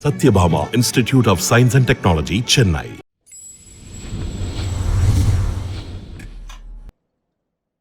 Satyabhama Institute of Science and Technology, Chennai.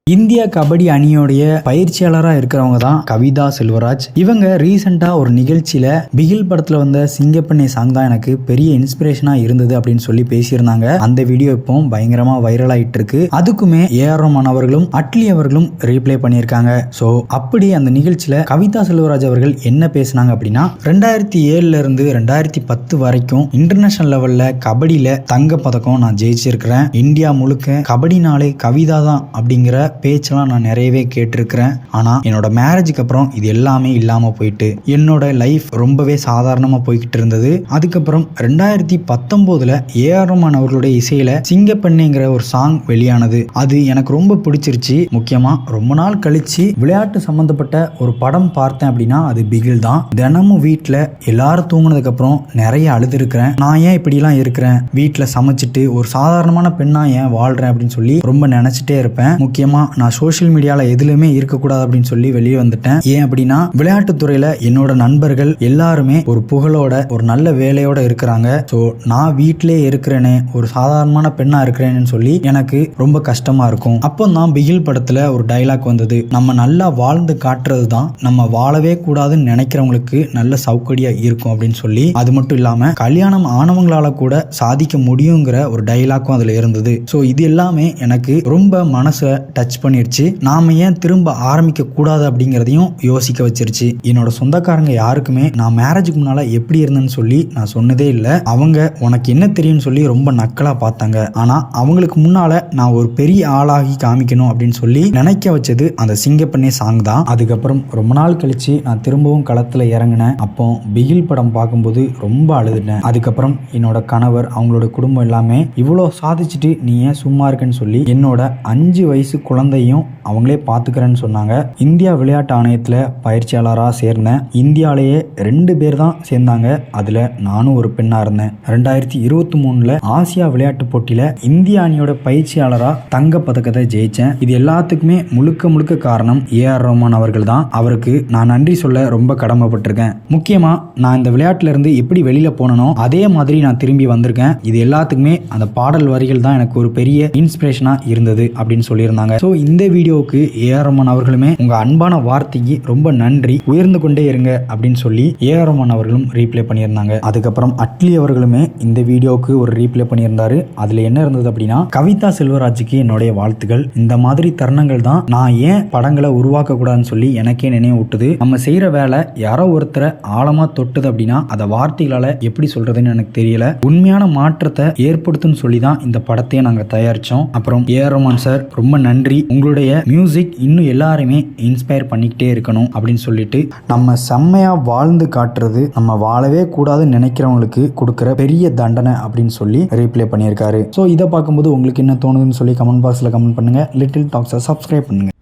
இந்திய கபடி அணியோடைய பயிற்சியாளராக இருக்கிறவங்க தான் கவிதா செல்வராஜ். இவங்க ரீசெண்டா ஒரு நிகழ்ச்சியில பிகில் படத்துல வந்த சிங்கப்பெண்ணை சாங் தான் எனக்கு பெரிய இன்ஸ்பிரேஷனா இருந்தது அப்படின்னு சொல்லி பேசியிருந்தாங்க. அந்த வீடியோ இப்போ பயங்கரமா வைரல் ஆயிட்டு இருக்கு. அதுக்குமே ஏஆர் ரஹ்மான் அவர்களும் அட்லி அவர்களும் ரீப்ளே பண்ணியிருக்காங்க. ஸோ அப்படி அந்த நிகழ்ச்சியில கவிதா செல்வராஜ் அவர்கள் என்ன பேசினாங்க அப்படின்னா, 2007 இருந்து 2010 வரைக்கும் இன்டர்நேஷனல் லெவல்ல கபடியில தங்க பதக்கம் நான் ஜெயிச்சிருக்கிறேன். இந்தியா முழுக்க கபடினாலே கவிதா தான் அப்படிங்கிற பேச்செல்லாம் நான் நிறையவே கேட்டிருக்கிறேன். ஆனா என்னோட மேரேஜுக்கு அப்புறம் இது எல்லாமே இல்லாம போயிட்டு என்னோட லைஃப் ரொம்பவே சாதாரணமா போய்கிட்டு இருந்தது. அதுக்கப்புறம் 2019 ஏஆர் ரஹ்மான் அவர்களுடைய இசையில சிங்கப்பெண்ணைங்கிற ஒரு சாங் வெளியானது. அது எனக்கு ரொம்ப பிடிச்சிருச்சு. முக்கியமா ரொம்ப நாள் கழிச்சு விளையாட்டு சம்பந்தப்பட்ட ஒரு படம் பார்த்தேன் அப்படின்னா அது பிகில் தான். தினமும் வீட்டில் எல்லாரும் தூங்கினதுக்கு அப்புறம் நிறைய அழுது இருக்கிறேன். நான் ஏன் இப்படிலாம் இருக்கிறேன், வீட்டில் சமைச்சிட்டு ஒரு சாதாரணமான பெண்ணா ஏன் வாழ்றேன் அப்படின்னு சொல்லி ரொம்ப நினைச்சிட்டே இருப்பேன். முக்கியமா நான் சோஷியல் மீடியால எதுலையுமே இருக்கக்கூடாது அப்படின்னு சொல்லி வெளியே வந்துட்டேன். ஏன் அப்படின்னா விளையாட்டுத்துறையில என்னோட நண்பர்கள் எல்லாருமே ஒரு புகழோட ஒரு நல்ல வேலையோட இருக்கிறாங்க. ஸோ நான் வீட்டிலே இருக்கிறேனே, ஒரு சாதாரணமான பெண்ணா இருக்கிறேன்னு சொல்லி எனக்கு ரொம்ப கஷ்டமா இருக்கும். அப்போ தான் பிகில் படத்துல ஒரு டைலாக் வந்தது, நம்ம நல்லா வாழ்ந்து காட்டுறது தான் நம்ம வாழவே கூடாதுன்னு நினைக்கிறவங்களுக்கு நல்ல சௌகரியா இருக்கும் அப்படின்னு சொல்லி. அது மட்டும் இல்லாம கல்யாணம் ஆனவங்களால கூட சாதிக்க முடியுங்கிற ஒரு டைலாக்கும் அதுல இருந்தது. ஸோ இது எல்லாமே எனக்கு ரொம்ப மனசை டச் பண்ணிருச்சு. நாம ஏன் திரும்ப ஆரம்பிக்க கூடாது அப்படிங்கிறதையும் யோசிக்க வச்சிருச்சு. என்னோட சொந்தக்காரங்க யாருக்குமே நான் மேரேஜுக்கு முன்னால எப்படி இருந்தேன்னு சொல்லி நான் சொன்னதே இல்லை. அவங்க உனக்கு என்ன தெரியும்னு சொல்லி ரொம்ப நக்கலா பார்த்தாங்க. ஆனா அவங்களுக்கு முன்னால நான் ஒரு பெரிய ஆளாகி காமிக்கணும் அப்படின்னு சொல்லி நினைக்க வச்சது அந்த சிங்கப்பெண்ணை சாங் தான். அதுக்கப்புறம் ரொம்ப நாள் கழிச்சு நான் திரும்பவும் களத்துல இறங்கினேன். அப்போ பிகில் படம் பார்க்கும்போது ரொம்ப அழுதுட்டேன். அதுக்கப்புறம் என்னோட கணவர் அவங்களோட குடும்பம் எல்லாமே இவ்வளோ சாதிச்சுட்டு நீ ஏன் சும்மா இருக்கன்னு சொல்லி என்னோட 5 வயசு குழந்தையும் அவங்களே பார்த்துக்கிறேன்னு சொன்னாங்க. இந்தியா விளையாட்டு ஆணையத்தில் பயிற்சியாளராக சேர்ந்தேன். இந்தியாவிலேயே 2 பேர் தான் சேர்ந்தாங்க. அதில் நானும் ஒரு பெண்ணாக இருந்தேன். 2023 ஆசியா விளையாட்டு போட்டியில் இந்திய அணியோட பயிற்சியாளராக தங்க பதக்கத்தை ஜெயிச்சேன். இது எல்லாத்துக்குமே முழுக்க காரணம் ஏஆர் ரஹ்மான் அவர்கள் தான். அவருக்கு நான் நன்றி சொல்ல ரொம்ப கடமைப்பட்டிருக்கேன். முக்கியமாக நான் இந்த விளையாட்டுல இருந்து எப்படி வெளியில போனனோ அதே மாதிரி நான் திரும்பி வந்திருக்கேன். இது எல்லாத்துக்குமே அந்த பாடல் வரிகள் தான் எனக்கு ஒரு பெரிய இன்ஸ்பிரேஷனா இருந்தது அப்படின்னு சொல்லியிருந்தாங்க. ஸோ இந்த வீடியோவுக்கு ஏஆர் ரஹ்மான் அவர்களுமே உங்க அன்பான வார்த்தைக்கு ரொம்ப நன்றி, உயர்ந்து கொண்டே இருங்க அப்படின்னு சொல்லி ஏஆர் ரஹ்மான் அவர்களும் ரீப்ளே பண்ணியிருந்தாங்க. அதுக்கப்புறம் அட்லி அவர்களுமே இந்த வீடியோவுக்கு ஒரு ரீப்ளே பண்ணியிருந்தாரு. அதுல என்ன இருந்தது அப்படின்னா, கவிதா செல்வராஜுக்கு என்னுடைய வாழ்த்துக்கள். இந்த மாதிரி தருணங்கள் தான் நான் ஏன் படங்களை உருவாக்க கூடாதுன்னு சொல்லி எனக்கே நினைவு விட்டுது. நம்ம செய்யற வேலை யாரோ ஒருத்தரை ஆழமா தொட்டுது அப்படின்னா அதை வார்த்தைகளால எப்படி சொல்றதுன்னு எனக்கு தெரியல. உண்மையான மாற்றத்தை ஏற்படுத்துன்னு சொல்லி தான் இந்த படத்தையே நாங்கள் தயாரிச்சோம். அப்புறம் ஏஆர் ரஹ்மான் சார் ரொம்ப நன்றி. உங்களுடைய மியூசிக் இன்னும் எல்லாருமே இன்ஸ்பயர் பண்ணிக்கிட்டே இருக்கணும் அப்படின்னு சொல்லிட்டு, நம்ம செம்மையா வாழ்ந்து காட்டுறது நம்ம வாழவே கூடாதுன்னு நினைக்கிறவங்களுக்கு கொடுக்குற பெரிய தண்டனை அப்படின்னு சொல்லி ரீப்ளே பண்ணியிருக்காரு. ஸோ இதை பார்க்கும்போது உங்களுக்கு என்ன தோணுதுன்னு சொல்லி கமெண்ட் பாக்ஸில் கமெண்ட் பண்ணுங்க. லிட்டில் டாக்ஸை சப்ஸ்கிரைப் பண்ணுங்க.